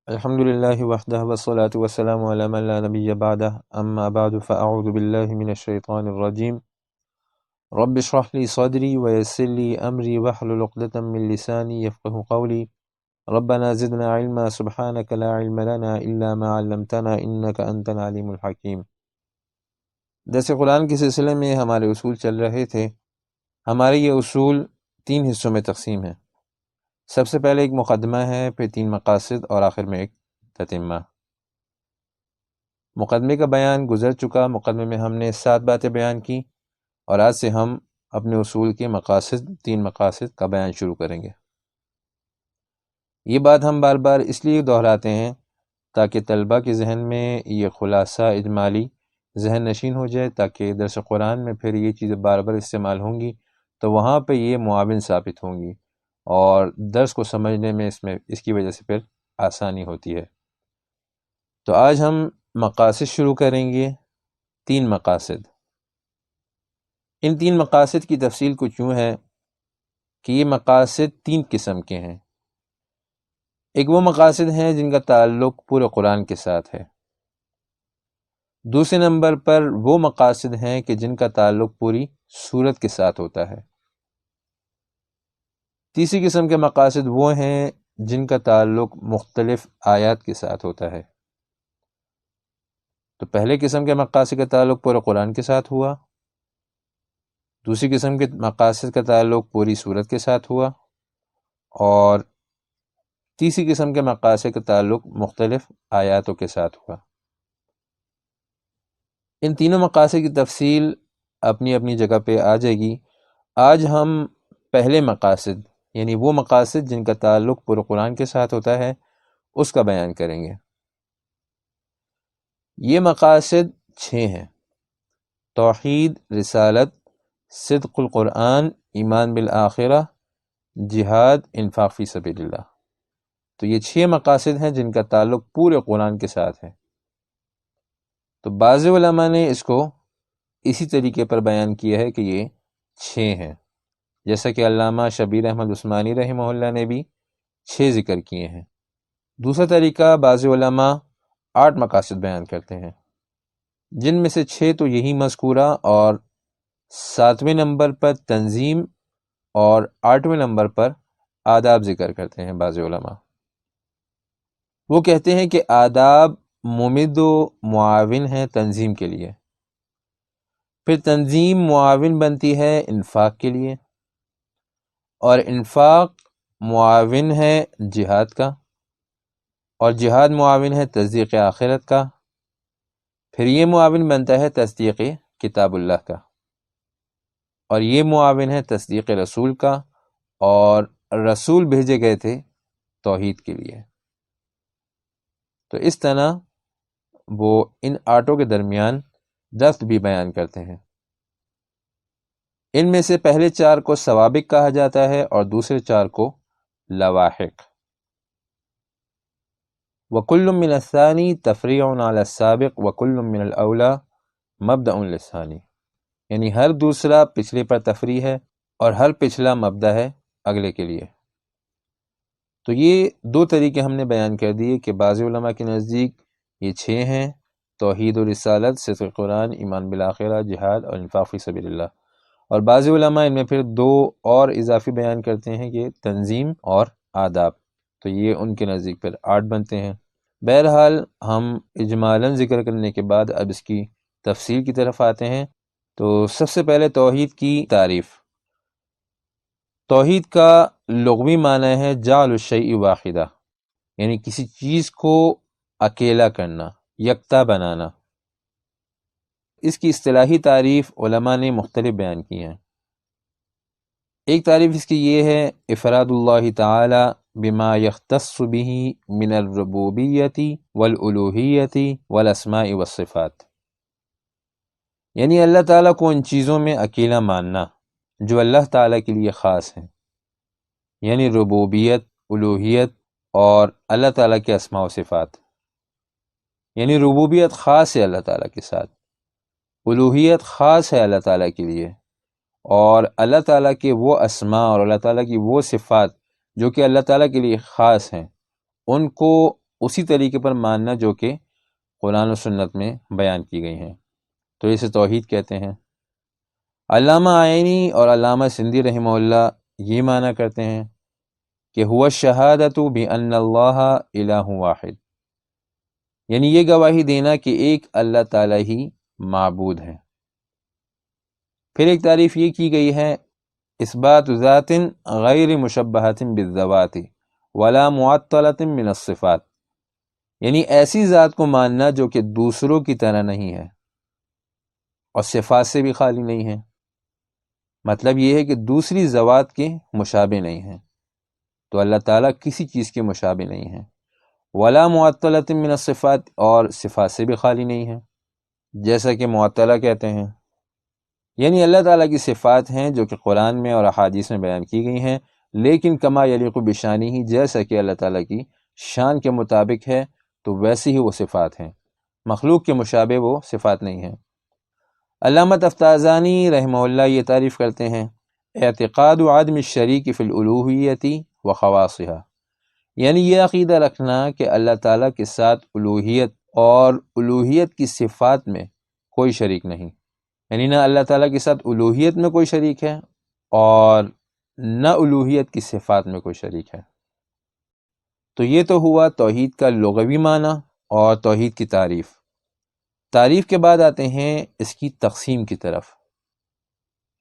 الحمد لله وحده والصلاة والسلام على من لا نبي بعده أما بعد فأعوذ بالله من الشيطان الرجيم رب اشرح لي صدري ويسر لي أمري واحلل عقدة من لساني يفقه قولي ربنا زدنا علما سبحانك لا علم لنا إلا ما علمتنا إنك أنت العليم الحكيم۔ درس قرآن کے سلسلے میں ہمارے اصول چل رہے تھے۔ ہمارے یہ اصول 3 حصوں میں تقسیم ہیں۔ سب سے پہلے ایک مقدمہ ہے، پھر 3 مقاصد اور آخر میں ایک تتمہ۔ مقدمے کا بیان گزر چکا۔ مقدمے میں ہم نے 7 باتیں بیان کی اور آج سے ہم اپنے اصول کے مقاصد 3 مقاصد کا بیان شروع کریں گے۔ یہ بات ہم بار بار اس لیے دہراتے ہیں تاکہ طلبہ کے ذہن میں یہ خلاصہ اجمالی ذہن نشین ہو جائے، تاکہ درس قرآن میں پھر یہ چیزیں بار بار استعمال ہوں گی تو وہاں پہ یہ معاون ثابت ہوں گی اور درس کو سمجھنے میں اس کی وجہ سے پھر آسانی ہوتی ہے۔ تو آج ہم مقاصد شروع کریں گے، 3 مقاصد۔ ان 3 مقاصد کی تفصیل کچھ یوں ہے کہ یہ مقاصد 3 قسم کے ہیں۔ ایک وہ مقاصد ہیں جن کا تعلق پورے قرآن کے ساتھ ہے۔ دوسرے نمبر پر وہ مقاصد ہیں کہ جن کا تعلق پوری سورت کے ساتھ ہوتا ہے۔ تیسری قسم کے مقاصد وہ ہیں جن کا تعلق مختلف آیات کے ساتھ ہوتا ہے۔ تو پہلے قسم کے مقاصد کا تعلق پورے قرآن کے ساتھ ہوا، دوسری قسم کے مقاصد کا تعلق پوری سورت کے ساتھ ہوا، اور تیسری قسم کے مقاصد کا تعلق مختلف آیاتوں کے ساتھ ہوا۔ ان تینوں مقاصد کی تفصیل اپنی اپنی جگہ پہ آ جائے گی۔ آج ہم پہلے مقاصد یعنی وہ مقاصد جن کا تعلق پورے قرآن کے ساتھ ہوتا ہے اس کا بیان کریں گے۔ یہ مقاصد 6 ہیں: توحید، رسالت، صدق القرآن، ایمان بالآخرہ، جہاد، انفاق فی سبیل اللہ۔ تو یہ 6 مقاصد ہیں جن کا تعلق پورے قرآن کے ساتھ ہے۔ تو بعض علماء نے اس کو اسی طریقے پر بیان کیا ہے کہ یہ 6 ہیں، جیسا کہ علامہ شبیر احمد عثمانی رحمہ اللہ نے بھی 6 ذکر کیے ہیں۔ دوسرا طریقہ، بعض علماء 8 مقاصد بیان کرتے ہیں، جن میں سے 6 تو یہی مذکورہ اور 7ویں نمبر پر تنظیم اور 8ویں نمبر پر آداب ذکر کرتے ہیں بعض علماء۔ وہ کہتے ہیں کہ آداب ممد و معاون ہیں تنظیم کے لیے، پھر تنظیم معاون بنتی ہے انفاق کے لیے، اور انفاق معاون ہے جہاد کا، اور جہاد معاون ہے تصدیق آخرت کا، پھر یہ معاون بنتا ہے تصدیق کتاب اللہ کا، اور یہ معاون ہے تصدیق رسول کا، اور رسول بھیجے گئے تھے توحید کے لیے۔ تو اس طرح وہ ان 8 کے درمیان ربط بھی بیان کرتے ہیں۔ ان میں سے پہلے 4 کو سوابق کہا جاتا ہے اور دوسرے 4 کو لواحق۔ وَكُلٌّ مِّنَ الثَّانِي تَفْرِيعٌ عَلَى السَّابِقِ وَكُلٌّ مِّنَ الْأَوْلَى مَبْدَأٌ لِلثَّانِي، یعنی ہر دوسرا پچھلے پر تفریع ہے اور ہر پچھلا مبدأ ہے اگلے کے لیے۔ تو یہ 2 طریقے ہم نے بیان کر دیے کہ بعض علماء کے نزدیک یہ 6 ہیں: توحید و رسالت، صدق قرآن، ایمان بالآخرہ، جہاد اور انفاق فی سبیل اللہ، اور بعض علماء ان میں پھر 2 اور اضافی بیان کرتے ہیں کہ تنظیم اور آداب، تو یہ ان کے نزدیک پھر 8 بنتے ہیں۔ بہرحال ہم اجمالاً ذکر کرنے کے بعد اب اس کی تفصیل کی طرف آتے ہیں۔ تو سب سے پہلے توحید کی تعریف۔ توحید کا لغوی معنی ہے جعل الشیء واحدہ، یعنی کسی چیز کو اکیلا کرنا، یکتا بنانا۔ اس کی اصطلاحی تعریف علماء نے مختلف بیان کی ہیں۔ ایک تعریف اس کی یہ ہے: افراد اللہ تعالی بما یختص به من الربوبیت والالوہیت والاسماء والصفات، یعنی اللہ تعالیٰ کو ان چیزوں میں اکیلا ماننا جو اللہ تعالیٰ کے لیے خاص ہیں، یعنی ربوبیت، الوہیت اور اللہ تعالیٰ کے اسماء و صفات۔ یعنی ربوبیت خاص ہے اللہ تعالیٰ کے ساتھ، الوہیت خاص ہے اللہ تعالیٰ کے لیے، اور اللہ تعالیٰ کے وہ اسماء اور اللہ تعالیٰ کی وہ صفات جو کہ اللہ تعالیٰ کے لیے خاص ہیں، ان کو اسی طریقے پر ماننا جو کہ قرآن و سنت میں بیان کی گئی ہیں، تو اسے توحید کہتے ہیں۔ علامہ عینی اور علامہ سندھی رحمہ اللہ یہ معنی کرتے ہیں کہ هو الشہادۃ بأن اللہ الہ واحد، یعنی یہ گواہی دینا کہ ایک اللہ تعالیٰ ہی معبود ہے۔ پھر ایک تعریف یہ کی گئی ہے، اثبات ذات غیر مشبہۃ بالذوات ولا معطلۃ من الصفات، یعنی ایسی ذات کو ماننا جو کہ دوسروں کی طرح نہیں ہے اور صفات سے بھی خالی نہیں ہے۔ مطلب یہ ہے کہ دوسری ذوات کے مشابہ نہیں ہیں، تو اللہ تعالیٰ کسی چیز کے مشابہ نہیں ہے۔ ولا معطلۃ من الصفات، اور صفات سے بھی خالی نہیں ہے، جیسا کہ معطلہ کہتے ہیں، یعنی اللہ تعالیٰ کی صفات ہیں جو کہ قرآن میں اور احادیث میں بیان کی گئی ہیں، لیکن کما یلیق بشانی ہی، جیسا کہ اللہ تعالیٰ کی شان کے مطابق ہے تو ویسے ہی وہ صفات ہیں، مخلوق کے مشابہ وہ صفات نہیں ہیں۔ علامہ تفتازانی رحمہ اللہ یہ تعریف کرتے ہیں، اعتقاد عدم الشریک فی الالوہیت و خواصها، یعنی یہ عقیدہ رکھنا کہ اللہ تعالیٰ کے ساتھ الوہیت اور الوہیت کی صفات میں کوئی شریک نہیں، یعنی نہ اللہ تعالیٰ کے ساتھ الوہیت میں کوئی شریک ہے اور نہ الوہیت کی صفات میں کوئی شریک ہے۔ تو یہ تو ہوا توحید کا لغوی معنی اور توحید کی تعریف۔ تعریف کے بعد آتے ہیں اس کی تقسیم کی طرف۔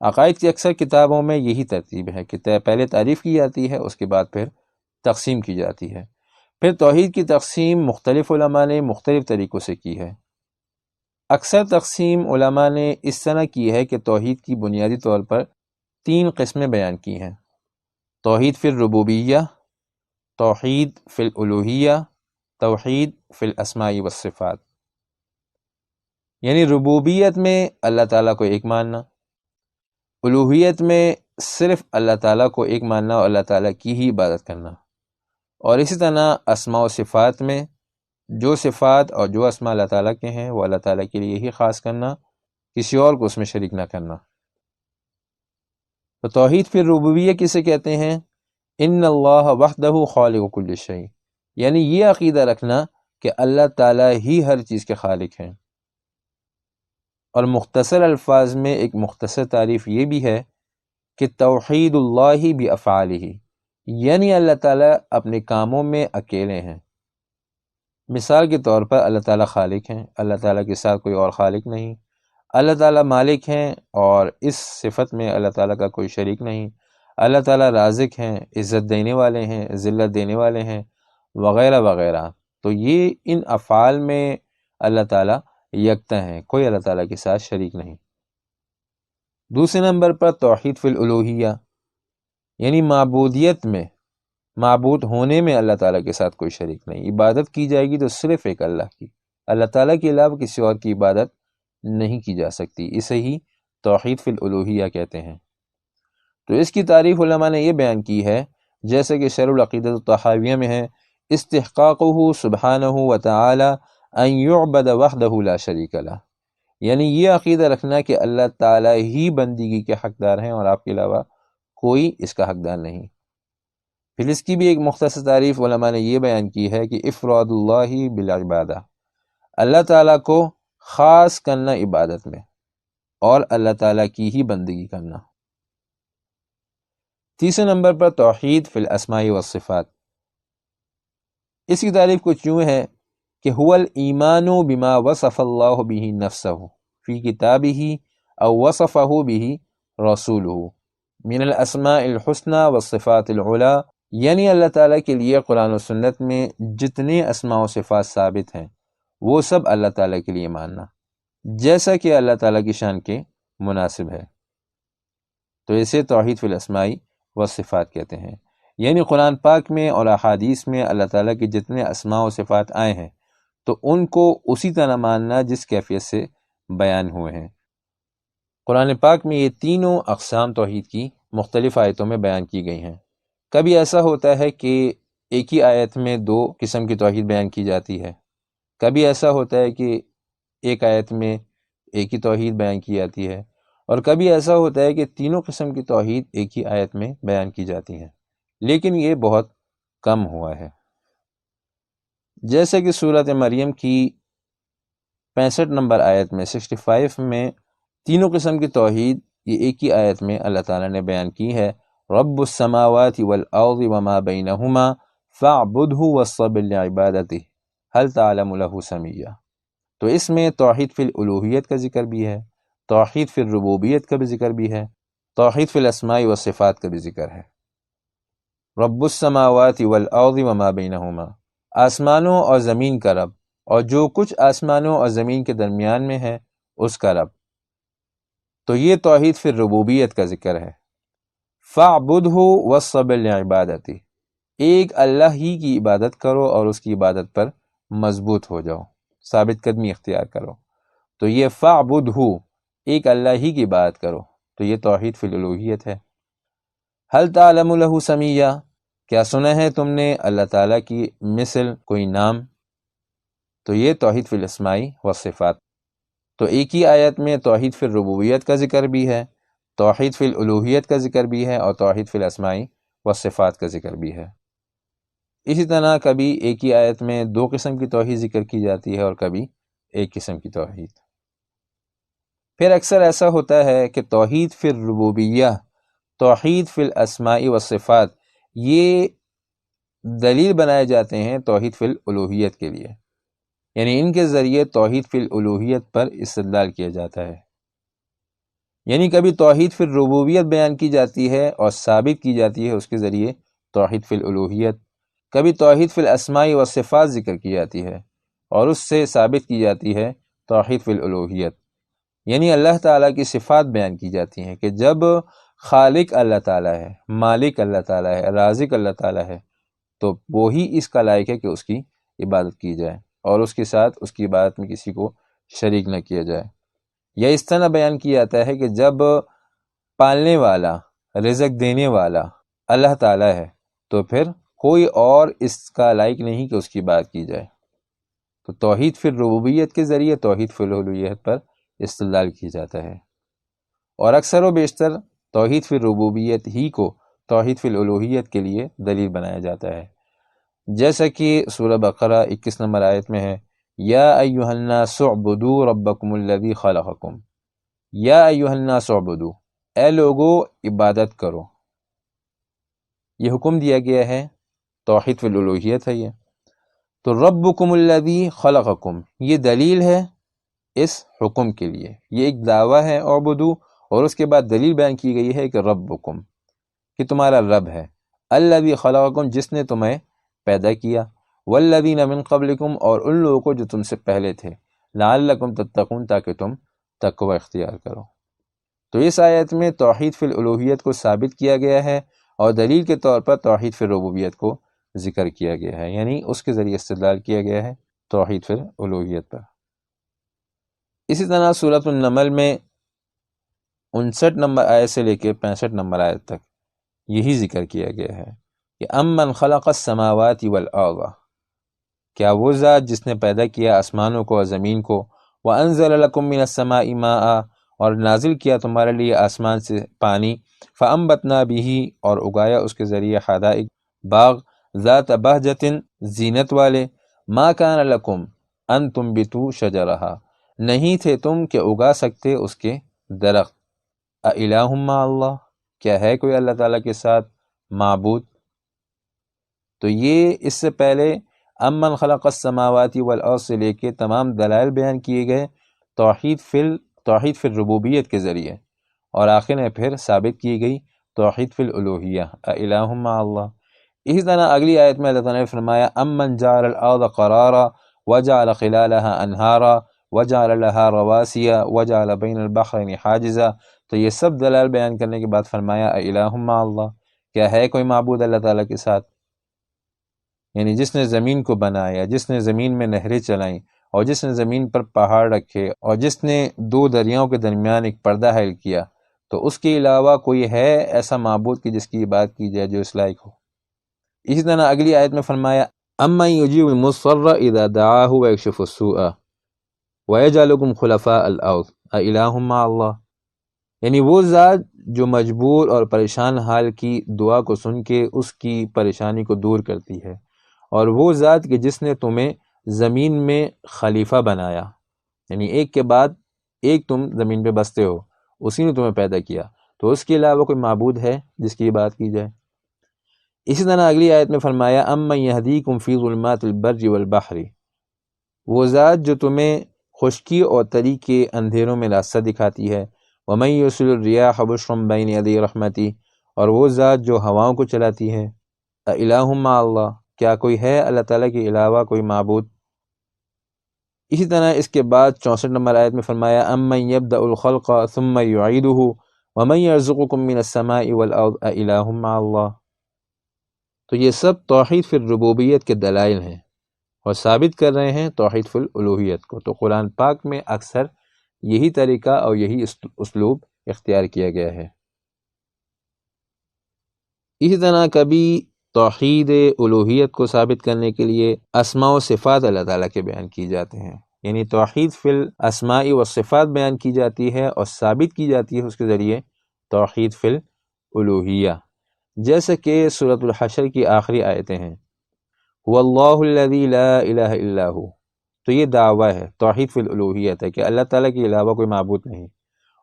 عقائد کی اکثر کتابوں میں یہی ترتیب ہے کہ پہلے تعریف کی جاتی ہے، اس کے بعد پھر تقسیم کی جاتی ہے۔ پھر توحید کی تقسیم مختلف علماء نے مختلف طریقوں سے کی ہے۔ اکثر تقسیم علماء نے اس طرح کی ہے کہ توحید کی بنیادی طور پر 3 قسمیں بیان کی ہیں: توحید فی الربوبیہ، توحید فی الالوہیہ، توحید فی الاسماء والصفات، یعنی ربوبیت میں اللہ تعالیٰ کو ایک ماننا، الوہیت میں صرف اللہ تعالیٰ کو ایک ماننا اور اللہ تعالیٰ کی ہی عبادت کرنا، اور اسی طرح اسماء و صفات میں جو صفات اور جو اسماء اللہ تعالیٰ کے ہیں وہ اللہ تعالیٰ کے لیے ہی خاص کرنا، کسی اور کو اس میں شریک نہ کرنا۔ تو توحید فی الربوبیہ کسے کہتے ہیں؟ ان اللہ وحدہ خالق کل شیء، یعنی یہ عقیدہ رکھنا کہ اللہ تعالیٰ ہی ہر چیز کے خالق ہیں۔ اور مختصر الفاظ میں ایک مختصر تعریف یہ بھی ہے کہ توحید اللہ بافعالہ، یعنی اللہ تعالیٰ اپنے کاموں میں اکیلے ہیں۔ مثال کے طور پر اللہ تعالیٰ خالق ہیں، اللہ تعالیٰ کے ساتھ کوئی اور خالق نہیں، اللہ تعالیٰ مالک ہیں اور اس صفت میں اللہ تعالیٰ کا کوئی شریک نہیں، اللہ تعالیٰ رازق ہیں، عزت دینے والے ہیں، ذلت دینے والے ہیں، وغیرہ وغیرہ۔ تو یہ ان افعال میں اللہ تعالیٰ یکتا ہیں، کوئی اللہ تعالیٰ کے ساتھ شریک نہیں۔ دوسرے نمبر پر توحید فی الالوہیہ، یعنی معبودیت میں، معبود ہونے میں اللہ تعالیٰ کے ساتھ کوئی شریک نہیں، عبادت کی جائے گی تو صرف ایک اللہ کی، اللہ تعالیٰ کے علاوہ کسی اور کی عبادت نہیں کی جا سکتی، اسے ہی توحید فی الالوہیہ کہتے ہیں۔ تو اس کی تعریف علماء نے یہ بیان کی ہے، جیسے کہ شرح العقیدۃ الطحاویہ میں ہے، استحقاقہ سبحانہ وتعالی ان یعبد وحدہ لا شریک لہ، یعنی یہ عقیدہ رکھنا کہ اللہ تعالیٰ ہی بندگی کے حقدار ہیں اور آپ کے علاوہ کوئی اس کا حقدار نہیں۔ پھر اس کی بھی ایک مختصر تعریف علماء نے یہ بیان کی ہے کہ افراد اللہ بالعبادہ، اللہ تعالیٰ کو خاص کرنا عبادت میں اور اللہ تعالیٰ کی ہی بندگی کرنا۔ تیسرے نمبر پر توحید فی الاسماء والصفات، اس کی تعریف کچھ یوں ہے کہ هو الایمان بما وصف اللہ به نفسہ فی کتابہ او وصفہ به رسولہ من الاسماء الحسنى والصفات العلی، یعنی اللہ تعالیٰ کے لیے قرآن و سنت میں جتنے اسماء و صفات ثابت ہیں وہ سب اللہ تعالیٰ کے لیے ماننا، جیسا کہ اللہ تعالیٰ کی شان کے مناسب ہے، تو اسے توحید فی الاسماء والصفات کہتے ہیں۔ یعنی قرآن پاک میں اور احادیث میں اللہ تعالیٰ کے جتنے اسماء و صفات آئے ہیں تو ان کو اسی طرح ماننا جس کیفیت سے بیان ہوئے ہیں۔ قرآن پاک میں یہ تینوں اقسام توحید کی مختلف آیتوں میں بیان کی گئی ہیں۔ کبھی ایسا ہوتا ہے کہ ایک ہی آیت میں 2 قسم کی توحید بیان کی جاتی ہے، کبھی ایسا ہوتا ہے کہ ایک آیت میں ایک ہی توحید بیان کی جاتی ہے، اور کبھی ایسا ہوتا ہے کہ تینوں قسم کی توحید ایک ہی آیت میں بیان کی جاتی ہیں، لیکن یہ بہت کم ہوا ہے۔ جیسے کہ سورۃ مریم کی 65 نمبر آیت میں 65 میں تینوں قسم کی توحید یہ ایک ہی آیت میں اللہ تعالیٰ نے بیان کی ہے، رب السماوات والارض وما بینہما فاعبدہ واصطبر لعبادتہ هل تعلم له سمیہ۔ تو اس میں توحید فی الالوہیت کا ذکر بھی ہے، توحید فی الربوبیت کا بھی ذکر بھی ہے، توحید فی الاسماء والصفات کا بھی ذکر ہے۔ رب السماوات والارض وما بینہما، آسمانوں اور زمین کا رب، اور جو کچھ آسمانوں اور زمین کے درمیان میں ہے اس کا رب۔ تو یہ توحید فی الربوبیت کا ذکر ہے۔ فاعبدہ واصطبر لعبادتہ، ایک اللہ ہی کی عبادت کرو اور اس کی عبادت پر مضبوط ہو جاؤ، ثابت قدمی اختیار کرو۔ تو یہ فاعبدہ، ایک اللہ ہی کی عبادت کرو، تو یہ توحید فی الالوہیت ہے۔ هل تعلم له سمیہ، کیا سنا ہے تم نے اللہ تعالیٰ کی مثل کوئی نام؟ تو یہ توحید فی الاسماء والصفات۔ تو ایک ہی آیت میں توحید فی الربوبیت کا ذکر بھی ہے، توحید فی الالوہیت کا ذکر بھی ہے، اور توحید فی الاسماء والصفات کا ذکر بھی ہے۔ اسی طرح کبھی ایک ہی آیت میں دو قسم کی توحید ذکر کی جاتی ہے اور کبھی ایک قسم کی توحید۔ پھر اکثر ایسا ہوتا ہے کہ توحید فی الربوبیہ، توحید فی الاسماء والصفات یہ دلیل بنائے جاتے ہیں توحید فی الالوہیت کے لیے، یعنی ان کے ذریعے توحید فی الالوہیت پر استدلال کیا جاتا ہے۔ یعنی کبھی توحید فی الربوبیت بیان کی جاتی ہے اور ثابت کی جاتی ہے اس کے ذریعے توحید فی الالوہیت، کبھی توحید فی الاسماء والصفات ذکر کی جاتی ہے اور اس سے ثابت کی جاتی ہے توحید فی الالوہیت، یعنی اللہ تعالیٰ کی صفات بیان کی جاتی ہیں کہ جب خالق اللہ تعالیٰ ہے، مالک اللہ تعالیٰ ہے، رازق اللہ تعالیٰ ہے، تو وہی اس کا لائق ہے کہ اس کی عبادت کی جائے اور اس کے ساتھ اس کی عبادت میں کسی کو شریک نہ کیا جائے۔ یا اس طرح بیان کیا جاتا ہے کہ جب پالنے والا، رزق دینے والا اللہ تعالیٰ ہے تو پھر کوئی اور اس کا لائق نہیں کہ اس کی بات کی جائے۔ تو توحید فی الربوبیت کے ذریعے توحید فی الالوہیت پر استدلال کیا جاتا ہے، اور اکثر و بیشتر توحید فی الربوبیت ہی کو توحید فی الالوہیت کے لیے دلیل بنایا جاتا ہے، جیسا کہ سورہ بقرہ 21 نمبر آیت میں ہے، یا ایھا الناس اعبدوا ربکم الذی خلقکم، یا ایھا الناس اعبدوا، اے لوگو عبادت کرو۔ یہ حکم دیا گیا ہے، توحید فی الالوہیت ہے یہ۔ تو ربکم الذی خلقکم یہ دلیل ہے اس حکم کے لیے، یہ ایک دعویٰ ہے اعبدو، اور اس کے بعد دلیل بیان کی گئی ہے کہ ربکم، کہ تمہارا رب ہے، الذی خلقکم جس نے تمہیں پیدا کیا، والذین من قبلکم اور ان لوگوں کو جو تم سے پہلے تھے، لعلکم تتقون تاکہ تم تقوی اختیار کرو۔ تو اس آیت میں توحید فی الالوہیت کو ثابت کیا گیا ہے اور دلیل کے طور پر توحید فی الربوبیت کو ذکر کیا گیا ہے، یعنی اس کے ذریعے استدلال کیا گیا ہے توحید فی الالوہیت پر۔ اسی طرح سورۃ النمل میں 59 نمبر آیت سے لے کے 65 نمبر آیت تک یہی ذکر کیا گیا ہے کہ امن خلق السماوات والارض، کیا وہ ذات جس نے پیدا کیا آسمانوں کو اور زمین کو، وانزل لکم من السماء ماء اور نازل کیا تمہارے لیے آسمان سے پانی، فانبتنا بہ اور اگایا اس کے ذریعے حدائق باغ، ذات بہجۃ زینت والے، ما کان لکم ان تنبتوا شجرہا نہیں تھے تم کہ اگا سکتے اس کے درخت، اِلٰہ مع اللہ کیا ہے کوئی اللہ تعالیٰ کے ساتھ معبود؟ تو یہ اس سے پہلے امن خلق السماوات والارض سے لے کے تمام دلائل بیان کیے گئے توحید فی الربوبیت کے ذریعے، اور آخر میں پھر ثابت کی گئی توحید فی الالوہیہ، اِلٰہ مع اللہ۔ اسی طرح اگلی آیت میں اللہ تعالیٰ نے فرمایا امن جعل الارض قرارا وجعل خلالها انہارا وجعل لها رواسیا وجعل بین البحرین حاجزا، تو یہ سب دلائل بیان کرنے کے بعد فرمایا اِلٰہ مع اللہ، کیا ہے کوئی معبود اللہ تعالیٰ کے ساتھ؟ یعنی جس نے زمین کو بنایا، جس نے زمین میں نہریں چلائیں، اور جس نے زمین پر پہاڑ رکھے، اور جس نے دو دریاؤں کے درمیان ایک پردہ حائل کیا، تو اس کے علاوہ کوئی ہے ایسا معبود کہ جس کی عبادت کی جائے جو اس لائق ہو؟ اسی طرح اگلی آیت میں فرمایا امن یجیب المضطر اذا دعاہ ویکشف السوء ویجعلکم خلفاء الارض اِلٰہ مع اللہ، یعنی وہ ذات جو مجبور اور پریشان حال کی دعا کو سن کے اس کی پریشانی کو دور کرتی ہے اور وہ ذات کہ جس نے تمہیں زمین میں خلیفہ بنایا، یعنی ایک کے بعد ایک تم زمین پہ بستے ہو، اسی نے تمہیں پیدا کیا، تو اس کے علاوہ کوئی معبود ہے جس کی بات کی جائے؟ اسی طرح اگلی آیت میں فرمایا امن یہدیکم فی ظلمات البر والبحر، وہ ذات جو تمہیں خشکی اور تری کے اندھیروں میں راستہ دکھاتی ہے، ومن یرسل الریاح بشرا بین یدی رحمتی، اور وہ ذات جو ہواؤں کو چلاتی ہے، اِلٰہ مع اللہ، کیا کوئی ہے اللہ تعالیٰ کے علاوہ کوئی معبود؟ اسی طرح اس کے بعد 64 نمبر آیت میں فرمایا امن یبدأ الخلق ثم یعیدہ ومن یرزقکم من السماء والارض اِلٰہ مع اللہ۔ تو یہ سب توحید فی الربوبیت کے دلائل ہیں اور ثابت کر رہے ہیں توحید فی الالوہیت کو۔ تو قرآن پاک میں اکثر یہی طریقہ اور یہی اسلوب اختیار کیا گیا ہے۔ اسی طرح کبھی توحید الوہیت کو ثابت کرنے کے لیے اسماء و صفات اللہ تعالیٰ کے بیان کی جاتے ہیں، یعنی توحید فی الاسماء و صفات بیان کی جاتی ہے اور ثابت کی جاتی ہے اس کے ذریعے توحید فی الالوہیہ، جیسے کہ سورۃ الحشر کی آخری آیتیں ہیں واللہ الذی لا الہ الا ہو، تو یہ دعویٰ ہے توحید فی الالوہیت ہے کہ اللہ تعالیٰ کے علاوہ کوئی معبود نہیں،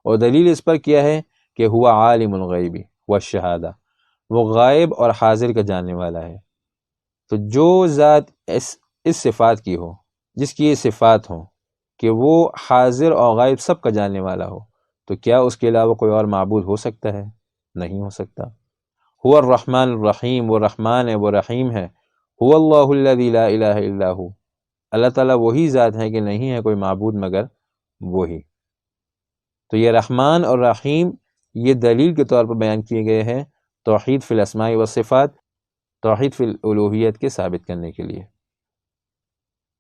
اور دلیل اس پر کیا ہے کہ ہوا عالم الغیب والشہادہ، وہ غائب اور حاضر کا جاننے والا ہے۔ تو جو ذات اس صفات کی ہو، جس کی یہ صفات ہوں کہ وہ حاضر اور غائب سب کا جاننے والا ہو، تو کیا اس کے علاوہ کوئی اور معبود ہو سکتا ہے؟ نہیں ہو سکتا۔ هو الرحمن الرحیم، وہ رحمان ہے، وہ رحیم ہے۔ هو اللہ الذی لا الہ الا ہو، اللہ تعالیٰ وہی ذات ہے کہ نہیں ہے کوئی معبود مگر وہی۔ تو یہ رحمان اور رحیم یہ دلیل کے طور پر بیان کیے گئے ہیں توحید فی الاسماء والصفات، توحید فی الالوہیت کے ثابت کرنے کے لیے۔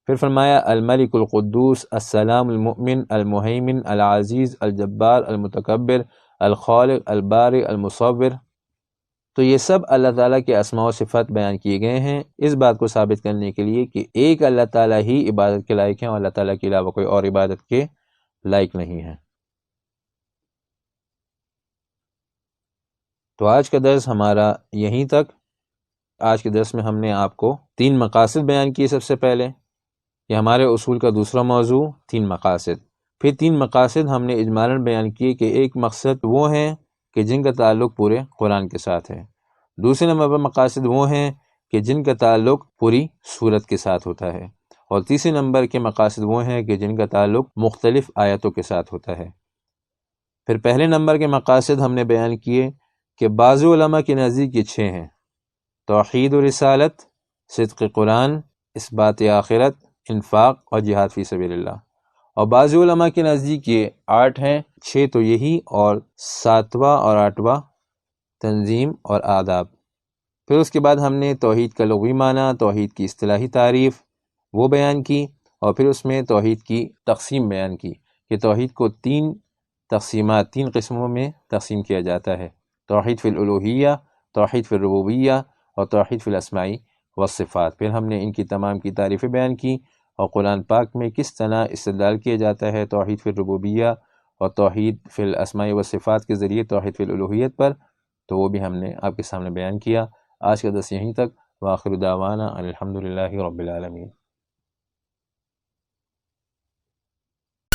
پھر فرمایا الملک القدوس السلام المؤمن المہیمن العزیز الجبار المتکبر الخالق البارئ المصور، تو یہ سب اللہ تعالیٰ کے اسماء و صفات بیان کیے گئے ہیں اس بات کو ثابت کرنے کے لیے کہ ایک اللہ تعالیٰ ہی عبادت کے لائق ہیں اور اللہ تعالیٰ کے علاوہ کوئی اور عبادت کے لائق نہیں ہے۔ تو آج کا درس ہمارا یہیں تک۔ آج کے درس میں ہم نے آپ کو 3 مقاصد بیان کیے۔ سب سے پہلے یہ ہمارے اصول کا دوسرا موضوع 3 مقاصد، پھر 3 مقاصد ہم نے اجمالاً بیان کیے کہ ایک مقصد وہ ہیں کہ جن کا تعلق پورے قرآن کے ساتھ ہے، دوسرے نمبر پر مقاصد وہ ہیں کہ جن کا تعلق پوری سورت کے ساتھ ہوتا ہے، اور تیسرے نمبر کے مقاصد وہ ہیں کہ جن کا تعلق مختلف آیتوں کے ساتھ ہوتا ہے۔ پھر پہلے نمبر کے مقاصد ہم نے بیان کیے کہ بعض علماء کے نزدیک یہ 6 ہیں: توحید و رسالت، صدق قرآن، اثبات آخرت، انفاق اور جہاد فی سبیل اللہ، اور بعض علماء کے نزدیک یہ 8 ہیں، 6 تو یہی اور 7واں اور 8واں تنظیم اور آداب۔ پھر اس کے بعد ہم نے توحید کا لغوی معنی، توحید کی اصطلاحی تعریف وہ بیان کی، اور پھر اس میں توحید کی تقسیم بیان کی کہ توحید کو 3 تقسیمات، 3 قسموں میں تقسیم کیا جاتا ہے: توحید فی الالوہیہ، توحید فی الربوبیہ اور توحید فی الاسماء والصفات۔ پھر ہم نے ان کی تمام کی تعریفیں بیان کی اور قرآن پاک میں کس طرح استدلال کیا جاتا ہے توحید فی الربوبیہ اور توحید فی الاسماء والصفات کے ذریعے توحید فی الالوہیت پر، تو وہ بھی ہم نے آپ کے سامنے بیان کیا۔ آج کا درس یہیں تک، وآخر دعوانا ان الحمد للہ رب العالمین۔